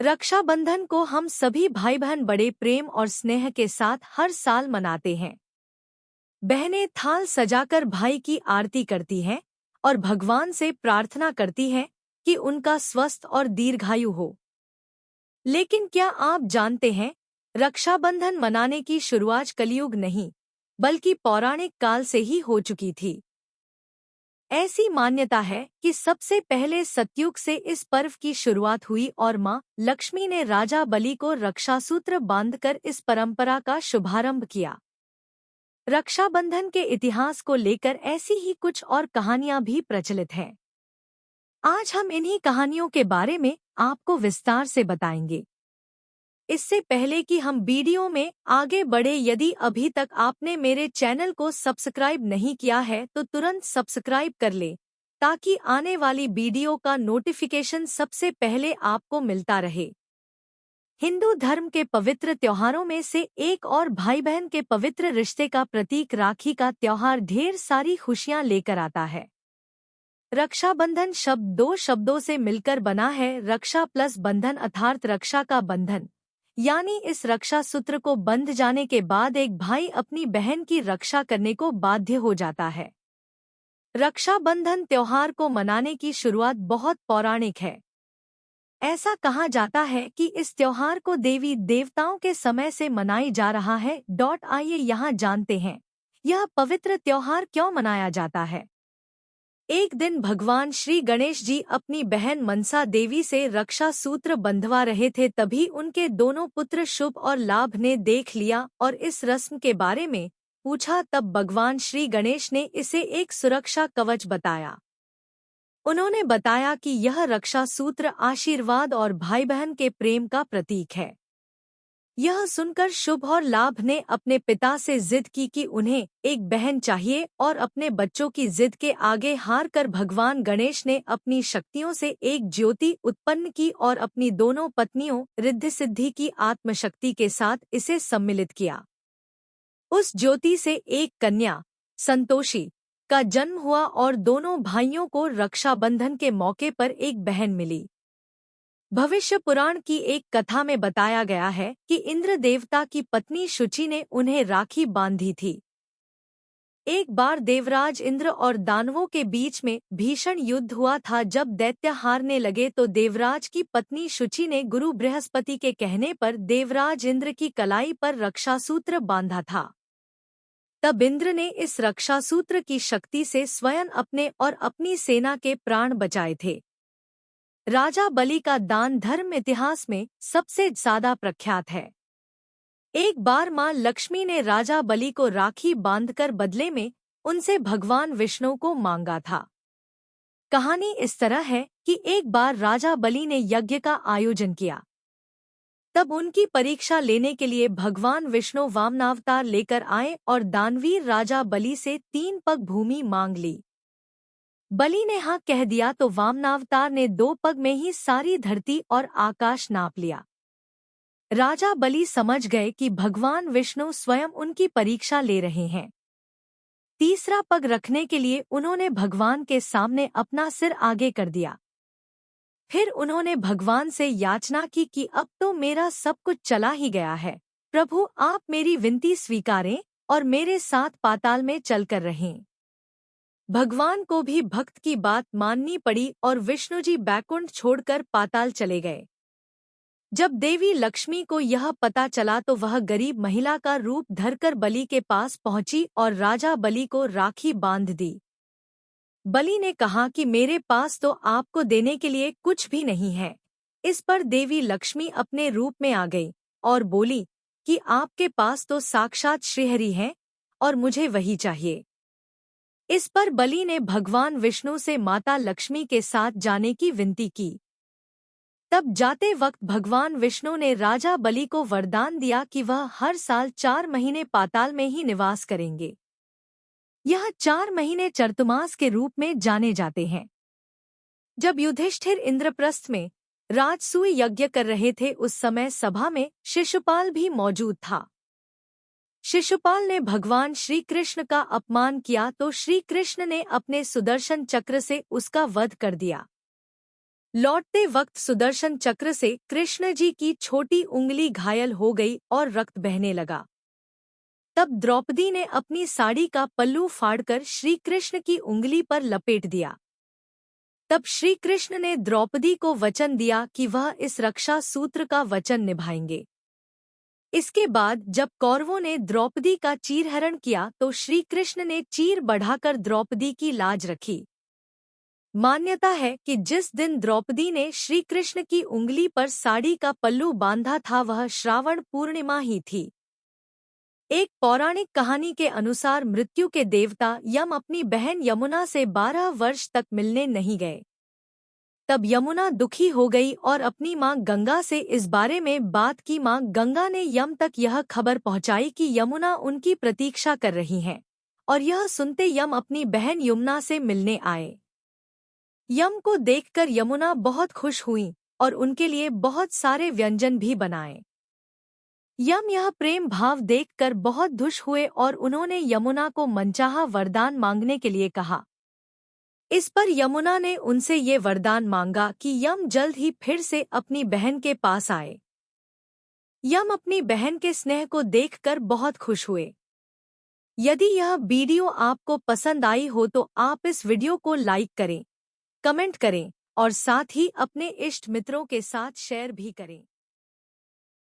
रक्षाबंधन को हम सभी भाई बहन बड़े प्रेम और स्नेह के साथ हर साल मनाते हैं। बहनें थाल सजाकर भाई की आरती करती हैं और भगवान से प्रार्थना करती हैं कि उनका स्वस्थ और दीर्घायु हो। लेकिन क्या आप जानते हैं, रक्षाबंधन मनाने की शुरुआत कलयुग नहीं, बल्कि पौराणिक काल से ही हो चुकी थी। ऐसी मान्यता है कि सबसे पहले सतयुग से इस पर्व की शुरुआत हुई और मां लक्ष्मी ने राजा बलि को रक्षासूत्र बांधकर इस परंपरा का शुभारंभ किया। रक्षाबंधन के इतिहास को लेकर ऐसी ही कुछ और कहानियां भी प्रचलित हैं। आज हम इन्हीं कहानियों के बारे में आपको विस्तार से बताएंगे। इससे पहले कि हम वीडियो में आगे बढ़े, यदि अभी तक आपने मेरे चैनल को सब्सक्राइब नहीं किया है तो तुरंत सब्सक्राइब कर ले, ताकि आने वाली वीडियो का नोटिफिकेशन सबसे पहले आपको मिलता रहे। हिंदू धर्म के पवित्र त्योहारों में से एक और भाई बहन के पवित्र रिश्ते का प्रतीक राखी का त्योहार ढेर सारी खुशियां लेकर आता है। रक्षाबंधन शब्द दो शब्दों से मिलकर बना है, रक्षा प्लस बंधन अर्थात रक्षा का बंधन, यानी इस रक्षा सूत्र को बंध जाने के बाद एक भाई अपनी बहन की रक्षा करने को बाध्य हो जाता है। रक्षाबंधन त्योहार को मनाने की शुरुआत बहुत पौराणिक है। ऐसा कहा जाता है कि इस त्योहार को देवी देवताओं के समय से मनाई जा रहा है। आइए यहाँ जानते हैं, यह पवित्र त्योहार क्यों मनाया जाता है। एक दिन भगवान श्री गणेश जी अपनी बहन मनसा देवी से रक्षा सूत्र बंधवा रहे थे, तभी उनके दोनों पुत्र शुभ और लाभ ने देख लिया और इस रस्म के बारे में पूछा। तब भगवान श्री गणेश ने इसे एक सुरक्षा कवच बताया। उन्होंने बताया कि यह रक्षा सूत्र आशीर्वाद और भाई बहन के प्रेम का प्रतीक है। यह सुनकर शुभ और लाभ ने अपने पिता से जिद की कि उन्हें एक बहन चाहिए और अपने बच्चों की जिद के आगे हार कर भगवान गणेश ने अपनी शक्तियों से एक ज्योति उत्पन्न की और अपनी दोनों पत्नियों रिद्धि सिद्धि की आत्मशक्ति के साथ इसे सम्मिलित किया। उस ज्योति से एक कन्या संतोषी का जन्म हुआ और दोनों भाइयों को रक्षाबंधन के मौके पर एक बहन मिली। भविष्य पुराण की एक कथा में बताया गया है कि इंद्र देवता की पत्नी शुचि ने उन्हें राखी बांधी थी। एक बार देवराज इंद्र और दानवों के बीच में भीषण युद्ध हुआ था। जब दैत्य हारने लगे तो देवराज की पत्नी शुचि ने गुरु बृहस्पति के कहने पर देवराज इंद्र की कलाई पर रक्षासूत्र बांधा था। तब इंद्र ने इस रक्षासूत्र की शक्ति से स्वयं अपने और अपनी सेना के प्राण बचाए थे। राजा बलि का दान धर्म इतिहास में सबसे ज्यादा प्रख्यात है। एक बार मां लक्ष्मी ने राजा बलि को राखी बांधकर बदले में उनसे भगवान विष्णु को मांगा था। कहानी इस तरह है कि एक बार राजा बलि ने यज्ञ का आयोजन किया। तब उनकी परीक्षा लेने के लिए भगवान विष्णु वामनावतार लेकर आए और दानवीर राजा बलि से 3 पग भूमि मांग ली। बलि ने हाँ कह दिया तो वामनावतार ने 2 पग में ही सारी धरती और आकाश नाप लिया। राजा बलि समझ गए कि भगवान विष्णु स्वयं उनकी परीक्षा ले रहे हैं। तीसरा पग रखने के लिए उन्होंने भगवान के सामने अपना सिर आगे कर दिया। फिर उन्होंने भगवान से याचना की कि अब तो मेरा सब कुछ चला ही गया है, प्रभु आप मेरी विनती स्वीकारें और मेरे साथ पाताल में चलकर रहें। भगवान को भी भक्त की बात माननी पड़ी और विष्णुजी बैकुंठ छोड़कर पाताल चले गए। जब देवी लक्ष्मी को यह पता चला तो वह गरीब महिला का रूप धरकर बलि के पास पहुंची और राजा बलि को राखी बांध दी। बलि ने कहा कि मेरे पास तो आपको देने के लिए कुछ भी नहीं है। इस पर देवी लक्ष्मी अपने रूप में आ गई और बोली कि आपके पास तो साक्षात श्रीहरि हैं और मुझे वही चाहिए। इस पर बलि ने भगवान विष्णु से माता लक्ष्मी के साथ जाने की विनती की। तब जाते वक्त भगवान विष्णु ने राजा बलि को वरदान दिया कि वह हर साल 4 महीने पाताल में ही निवास करेंगे। यह 4 महीने चतुर्मास के रूप में जाने जाते हैं। जब युधिष्ठिर इंद्रप्रस्थ में राजसूय यज्ञ कर रहे थे, उस समय सभा में शिशुपाल भी मौजूद था। शिशुपाल ने भगवान श्री कृष्ण का अपमान किया तो श्री कृष्ण ने अपने सुदर्शन चक्र से उसका वध कर दिया। लौटते वक्त सुदर्शन चक्र से कृष्ण जी की छोटी उंगली घायल हो गई और रक्त बहने लगा। तब द्रौपदी ने अपनी साड़ी का पल्लू फाड़कर श्री कृष्ण की उंगली पर लपेट दिया। तब श्री कृष्ण ने द्रौपदी को वचन दिया कि वह इस रक्षा सूत्र का वचन निभाएंगे। इसके बाद जब कौरवों ने द्रौपदी का चीरहरण किया तो श्री कृष्ण ने चीर बढ़ाकर द्रौपदी की लाज रखी। मान्यता है कि जिस दिन द्रौपदी ने श्री कृष्ण की उंगली पर साड़ी का पल्लू बांधा था वह श्रावण पूर्णिमा ही थी। एक पौराणिक कहानी के अनुसार मृत्यु के देवता यम अपनी बहन यमुना से 12 वर्ष तक मिलने नहीं गए। तब यमुना दुखी हो गई और अपनी मां गंगा से इस बारे में बात की। मां गंगा ने यम तक यह खबर पहुंचाई कि यमुना उनकी प्रतीक्षा कर रही हैं, और यह सुनते यम अपनी बहन यमुना से मिलने आए। यम को देखकर यमुना बहुत खुश हुई और उनके लिए बहुत सारे व्यंजन भी बनाए। यम यह प्रेम भाव देखकर बहुत खुश हुए और उन्होंने यमुना को मनचाहा वरदान मांगने के लिए कहा। इस पर यमुना ने उनसे ये वरदान मांगा कि यम जल्द ही फिर से अपनी बहन के पास आए। यम अपनी बहन के स्नेह को देखकर बहुत खुश हुए। यदि यह वीडियो आपको पसंद आई हो तो आप इस वीडियो को लाइक करें, कमेंट करें और साथ ही अपने इष्ट मित्रों के साथ शेयर भी करें।